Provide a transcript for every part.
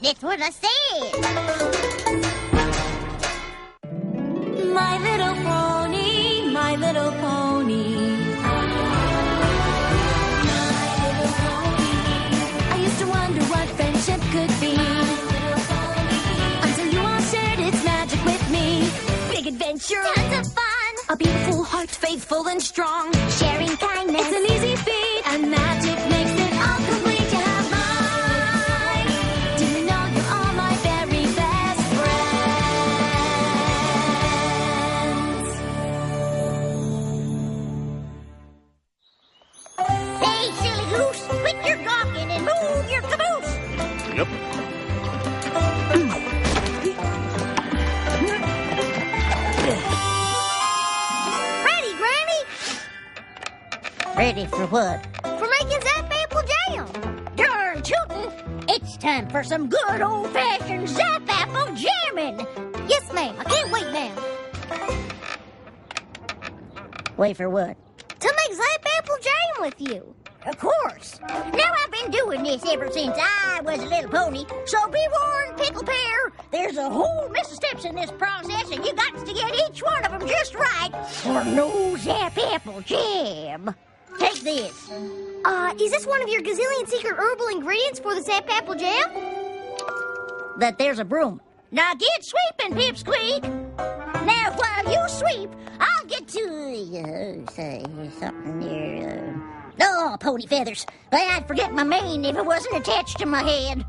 That's what I said. My little pony, my little pony. My little pony. I used to wonder what friendship could be. Until you all shared its magic with me. Big adventure, tons of fun. A beautiful heart, faithful and strong. Sharing kindness, it's an easy feat. And magic makes it all complete. You have mine. Do you know you're all my very best friends? Hey, silly goose, quit your gawking and move your caboose. Yep. Ready, Granny? Ready for what? For making Zap Apple Jam. Darn tootin'! It's time for some good old-fashioned Zap Apple jamming. Yes, ma'am. I can't wait now. Wait for what? To make Zap Apple Jam with you. Of course. Now, I've been doing this ever since I was a little pony, so be warned, Pickle Pear. There's a whole mess of steps in this process, and you got to get each one of them just right for no Zap Apple Jam. Take this. Is this one of your gazillion secret herbal ingredients for the Zap Apple Jam? That there's a broom. Now get sweeping, Pipsqueak. Now, while you sweep, I'll get to, say something here. Oh, pony feathers. I'd forget my mane if it wasn't attached to my head.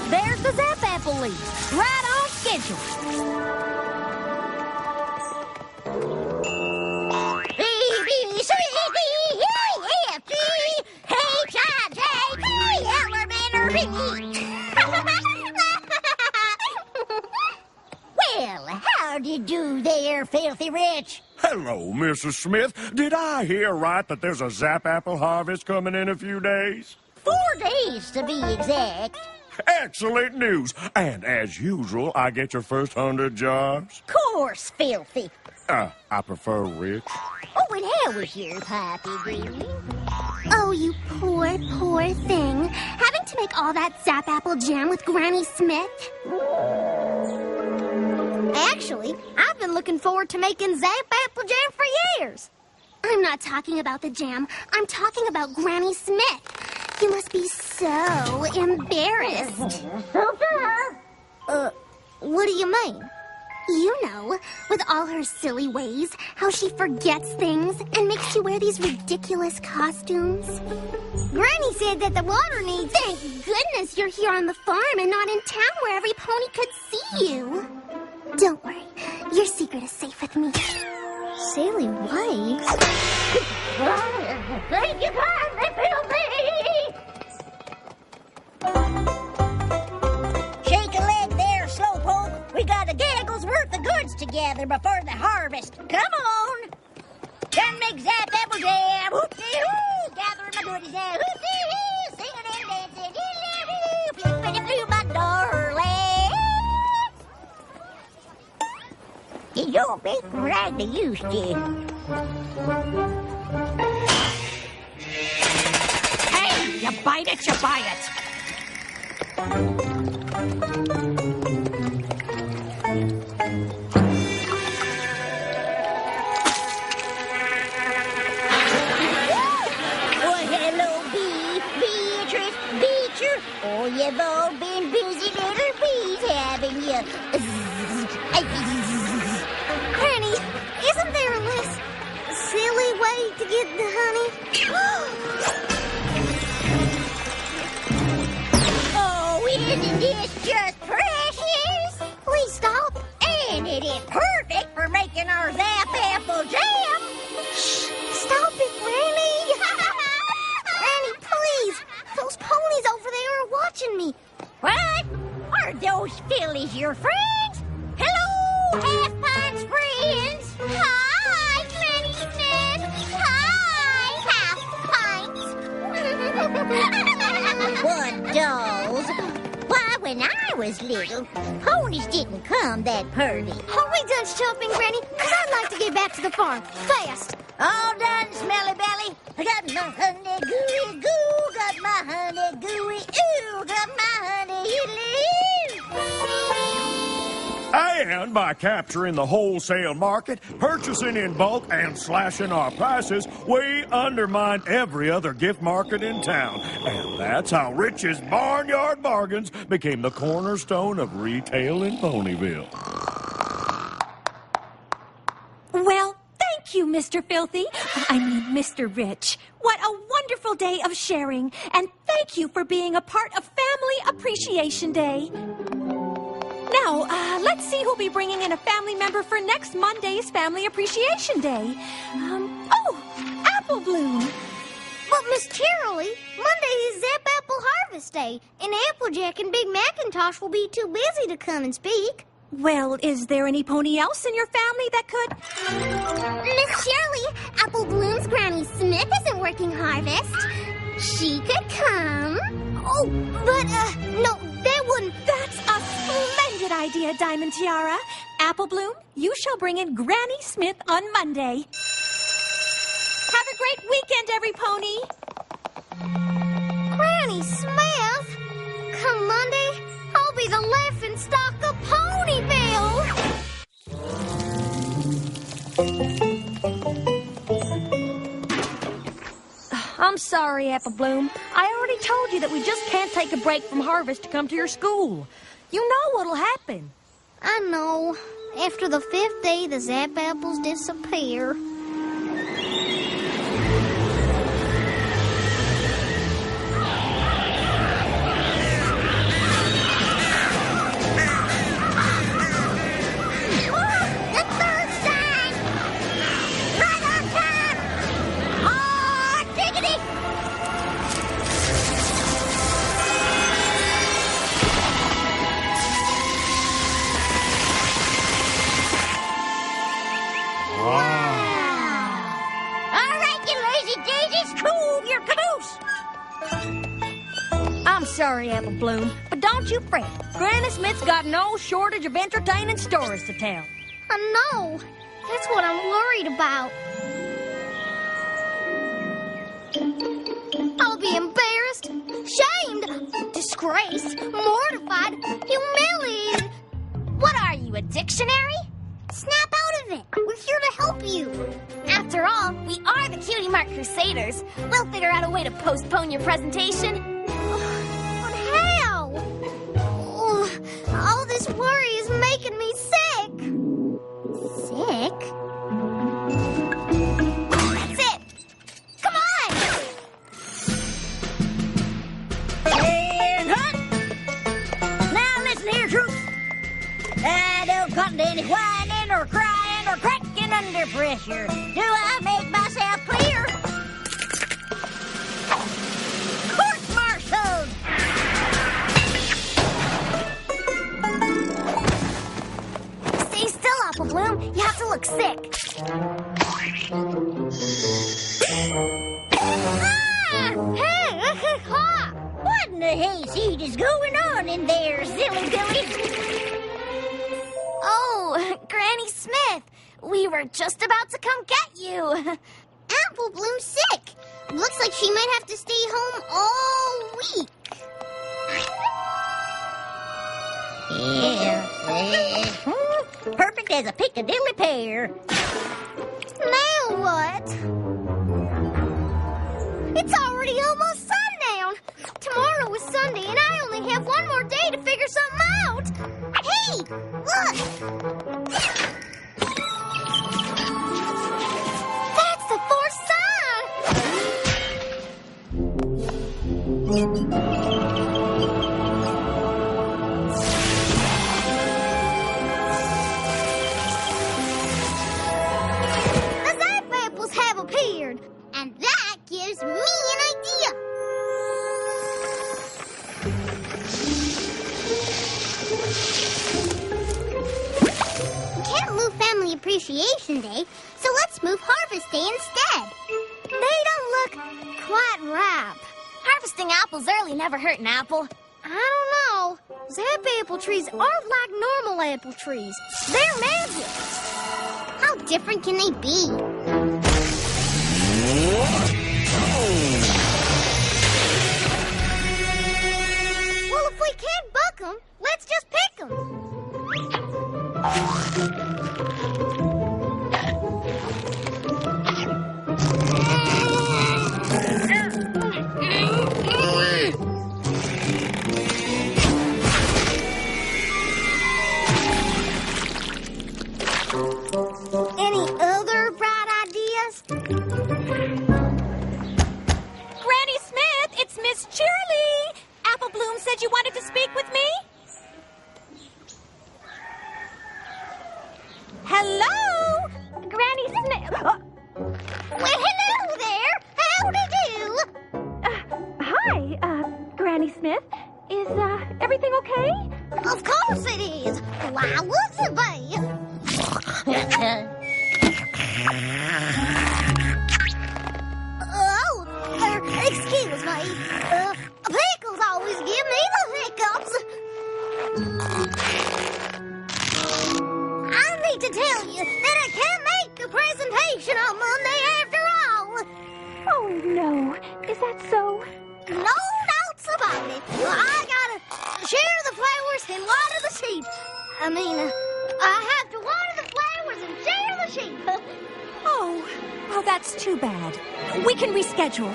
There's the Zap Apple leaf, right on schedule. Well, how'd you do there, Filthy Rich? Hello, Mrs. Smith. Did I hear right that there's a Zap Apple harvest coming in a few days? 4 days, to be exact. Excellent news. And as usual, I get your first 100 jars. Course, Filthy. I prefer rich. Oh, and how was your Poppy Green? Oh, you poor, poor thing. Having to make all that Zap Apple Jam with Granny Smith? Actually, I've been looking forward to making Zap Apple Jam for years. I'm not talking about the jam. I'm talking about Granny Smith. You must be so embarrassed. What do you mean? You know, with all her silly ways, how she forgets things and makes you wear these ridiculous costumes. Granny said that the water needs... Thank goodness you're here on the farm and not in town where every pony could see you. Don't worry, your secret is safe with me. Silly ways? Thank you kindly, Filthy! Shake a leg there, Slowpoke. We got a gaggle's worth of goods together before the harvest. Come on! Done make Zap Apple Jam. Whoop-dee-hoo! Gathering my goodies now. Whoop-dee-hoo! Singing and dancing. Diddly-woo! Flippity-floo, my darling. You're making right to used to. Hey, you bite it, you buy it. Well, hello, Beatrice, Beecher. Oh, you've all been busy little bees, haven't you? Granny, isn't there a less silly way to get the honey? Oh, isn't this just precious? Please stop. And it is perfect for making our Zap Apple Jam. Shh, stop it, Granny. Granny, please. Those ponies over there are watching me. What? Are those fillies your friends? Hello, half-pints friends. Hi, Granny Smith. Hi, half pints. What dolls? Why, when I was little, ponies didn't come that purty. Are we done shopping, Granny? 'Cause I'd like to get back to the farm. Fast. All done, smelly belly. I got my honey gooey goo, got my honey gooey ooh, got my honey And by capturing the wholesale market, purchasing in bulk, and slashing our prices, we undermine every other gift market in town. And that's how Rich's Barnyard Bargains became the cornerstone of retail in Ponyville. Well, thank you, Mr. Filthy. I mean, Mr. Rich. What a wonderful day of sharing. And thank you for being a part of Family Appreciation Day. Now, let's see who'll be bringing in a family member for next Monday's Family Appreciation Day. Apple Bloom. But, Miss Cheerilee, Monday is Zap Apple Harvest Day, and Applejack and Big Macintosh will be too busy to come and speak. Well, is there any pony else in your family that could? Miss Shirley, Apple Bloom's Granny Smith isn't working harvest. She could come. Oh, but, no, that wouldn't... That's a splendid idea, Diamond Tiara. Apple Bloom, you shall bring in Granny Smith on Monday. Have a great weekend, every pony. Granny Smith? Come Monday, I'll be the laughing stock of Ponyville. I'm sorry, Apple Bloom. I already told you that we just can't take a break from harvest to come to your school. You know what'll happen. I know. After the 5th day, the Zap Apples disappear. I'm sorry, Apple Bloom, but don't you fret. Granny Smith's got no shortage of entertaining stories to tell. I know. That's what I'm worried about. I'll be embarrassed, shamed, disgraced, mortified, humiliated. What are you, a dictionary? Snap out of it. We're here to help you. After all, we are the Cutie Mark Crusaders. We'll figure out a way to postpone your presentation. But how? All this worry is making me sick. Sick? That's it. Come on! And hunt! Now listen here, troops. I don't come to any whining or crying or cracking under pressure. Do I make myself clear? Court-martialed! Stay still, Apple Bloom. You have to look sick. What in the hayseed is going on in there, silly Billy? Oh, Granny Smith. We were just about to come get you. Apple Bloom's sick. Looks like she might have to stay home all week. Yeah. Perfect as a Piccadilly pear. Now what? It's already almost sundown. Tomorrow is Sunday, and I only have one more day to figure something out. Hey, look! That's the fourth The Zap Apples have appeared, and that gives me an idea. We can't move Family Appreciation Day, so let's move Harvest Day instead. They don't look quite ripe. Our Harvesting apples early never hurt an apple. I don't know. Zap apple trees aren't like normal apple trees. They're magic. How different can they be? Well, if we can't buck them, let's just pick them. Any other bright ideas? Granny Smith, it's Miss Cheerily. Apple Bloom said you wanted to speak with me. Hello? Granny Smith. Well, hello there. Howdy do. Hi, Granny Smith. Is, everything okay? Of course it is. Why wouldn't it be? Excuse me. Pickles always give me the hiccups. I need to tell you that I can't make a presentation on Monday after all. Oh, no. Is that so? No doubts about it. I gotta share the flowers and water the sheep. I have to water the flowers and share the sheep. Oh, well, that's too bad. We can reschedule.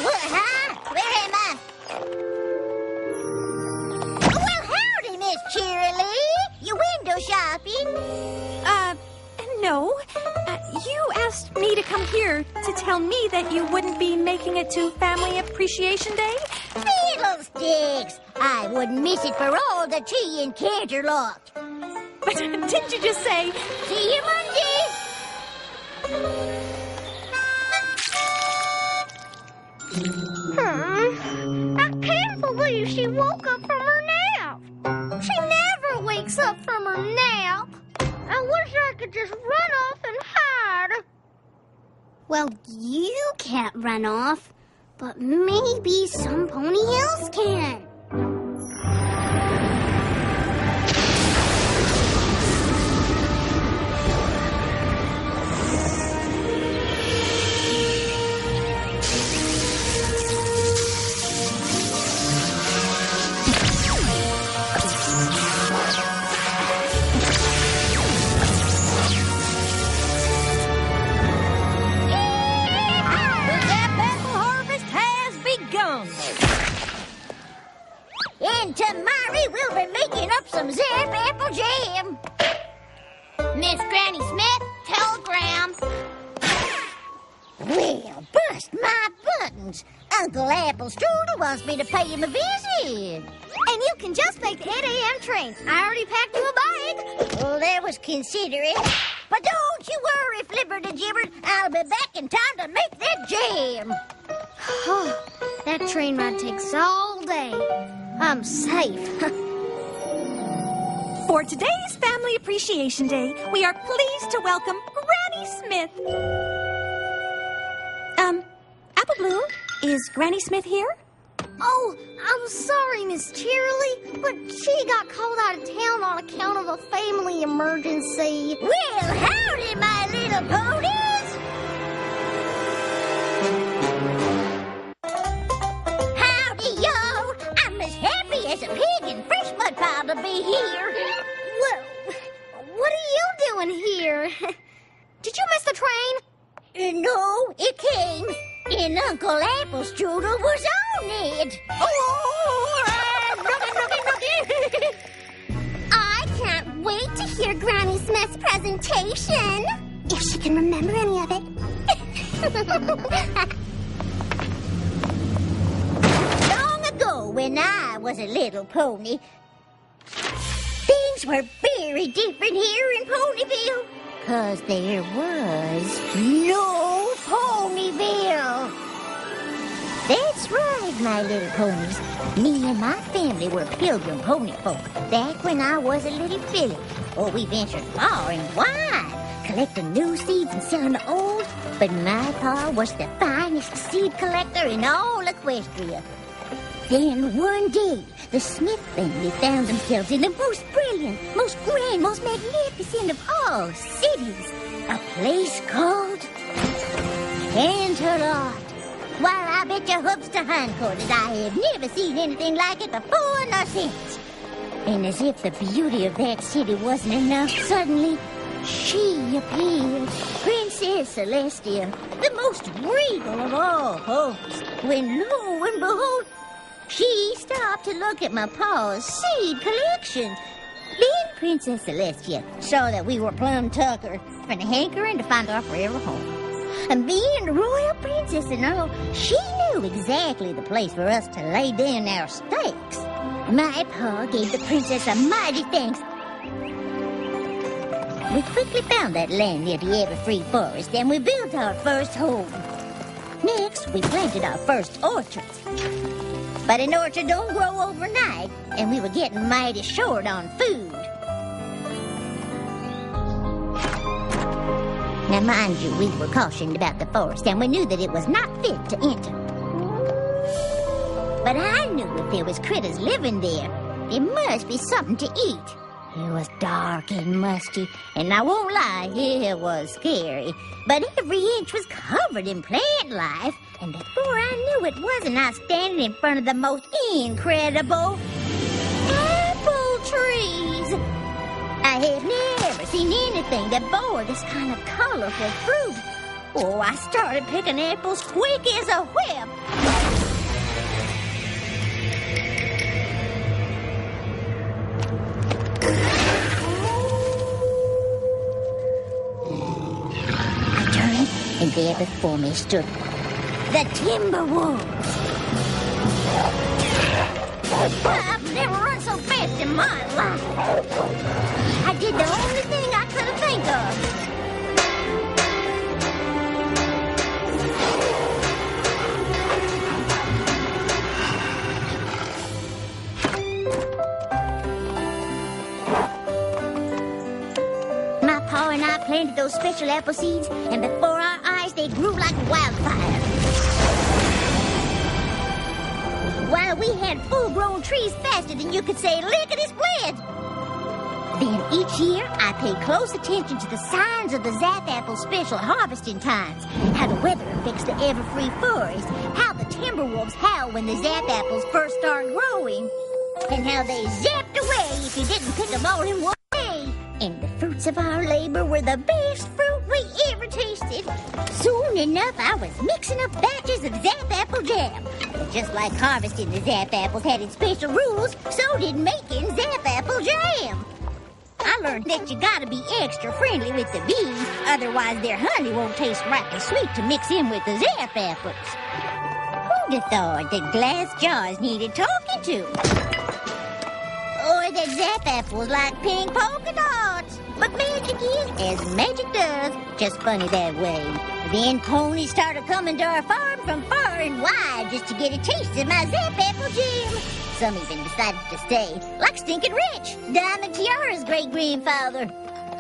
Where am I? Well, howdy, Miss Cheerily. You window shopping? No. You asked me to come here to tell me that you wouldn't be making it to Family Appreciation Day? Fiddlesticks! I wouldn't miss it for all the tea in Canterlock. But didn't you just say... See you Monday! I can't believe she woke up from her nap. She never wakes up from her nap. I wish I could just run off and hide. Well, you can't run off, but maybe some pony else can. And tomorrow we'll be making up some Zap apple jam. Miss Granny Smith, telegram. Well, bust my buttons. Uncle Apple Strudel wants me to pay him a visit. And you can just make the 8 a.m. train. I already packed you a bag. Well, that was considerate. But don't you worry, Flipper-the-Gibber. I'll be back in time to make that jam. That train ride takes all day. I'm safe. For today's Family Appreciation Day, we are pleased to welcome Granny Smith. Apple Bloom, is Granny Smith here? Oh, I'm sorry, Miss Cheerily, but she got called out of town on account of a family emergency. Well, howdy, my little ponies. Howdy, y'all. I'm as happy as a pig in fresh mud pile to be here. What are you doing here? Did you miss the train? No, it came. And Uncle Apple Strudel was on it. I can't wait to hear Granny Smith's presentation. If she can remember any of it. Long ago, when I was a little pony, things were very different here in Ponyville. 'Cause there was no Ponyville. That's right, my little ponies. Me and my family were pilgrim pony folk back when I was a little filly. Oh, we ventured far and wide, collecting new seeds and selling the old. But my pa was the finest finest seed collector in all Equestria. Then one day, the Smith family found themselves in the most brilliant, most grand, most magnificent of all cities. A place called Canterlot. Why, I bet your hooves to hindquarters I have never seen anything like it before nor since. And as if the beauty of that city wasn't enough, suddenly she appeared, Princess Celestia, the most regal of all hosts, when lo and behold, she stopped to look at my pa's seed collection. Then Princess Celestia saw that we were plumb tucker and hankering to find our forever home. And being the royal princess and all, she knew exactly the place for us to lay down our stakes. My pa gave the princess a mighty thanks. We quickly found that land near the Everfree Forest, and we built our first home. Next, we planted our first orchards. But an orchard don't grow overnight, and we were getting mighty short on food. Now, mind you, we were cautioned about the forest, and we knew that it was not fit to enter. But I knew if there was critters living there, there must be something to eat. It was dark and musty, and I won't lie, it was scary. But every inch was covered in plant life, and before I knew it, wasn't I standing in front of the most incredible apple trees? I had never seen anything that bore this kind of colorful fruit. Oh, I started picking apples quick as a whip. I turned, and there before me stood the Timberwolves. I've never run so fast in my life. I did the only thing I could think of. My pa and I planted those special apple seeds, and before our eyes they grew like wildfire. While we had full-grown trees faster than you could say lickety-split. Then each year, I paid close attention to the signs of the Zap Apple special harvesting times, how the weather affects the Everfree Forest, how the Timberwolves howl when the Zap Apples first start growing, and how they zapped away if you didn't pick them all in one day. And the fruits of our labor were the best fruit we ever tasted. Soon enough, I was mixing up batches of Zap Apple jam. But just like harvesting the Zap Apples had its special rules, so did making Zap Apple jam. I learned that you gotta be extra friendly with the bees, otherwise their honey won't taste right and sweet to mix in with the Zap Apples. Who'd have thought that glass jars needed talking to? Or that Zap Apples like pink polka dots. But magic is as magic does, just funny that way. Then ponies started coming to our farm from far and wide just to get a taste of my Zap Apple jam. Some even decided to stay, like Stinkin' Rich, Diamond Tiara's great-grandfather.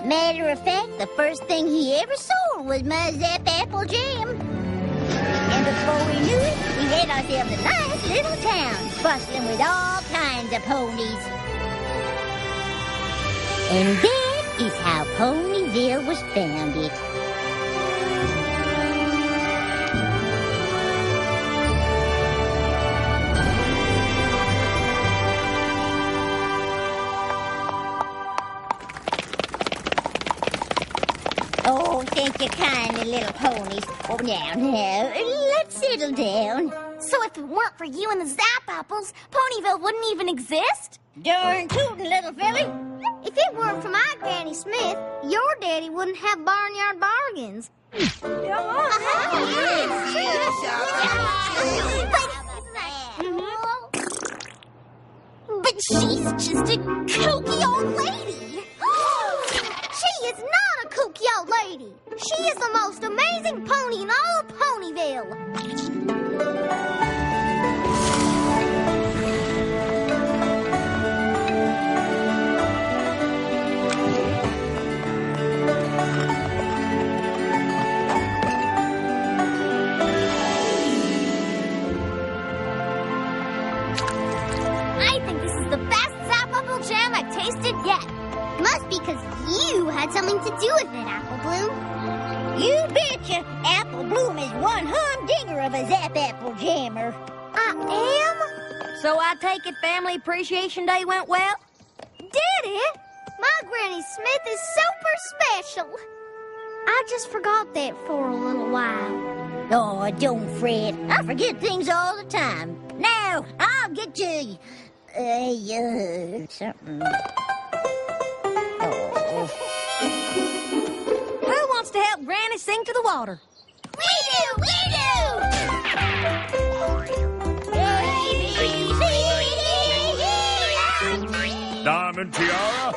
Matter of fact, the first thing he ever sold was my Zap Apple jam. And before we knew it, we had ourselves a nice little town, bustling with all kinds of ponies. And that is how Ponyville was founded. Oh, thank you kindly, little ponies. Oh, now, let's settle down. So if it weren't for you and the Zap Apples, Ponyville wouldn't even exist? Darn tootin', little filly. If it weren't for my Granny Smith, your daddy wouldn't have barnyard bargains. But she's just a kooky old lady. She is not a kooky old lady. She is the most amazing pony in all of Ponyville. is the best sap apple jam I've tasted yet. Must be because you had something to do with it, Apple Bloom. You betcha. Apple Bloom is one humdinger of a Zap Apple Jammer. I am? So I take it Family Appreciation Day went well? Did it? My Granny Smith is super special. I just forgot that for a little while. Oh, don't fret. I forget things all the time. Now, I'll get you... something... Oh. Who wants to help Granny sing to the water? We do! We do! Diamond Tiara?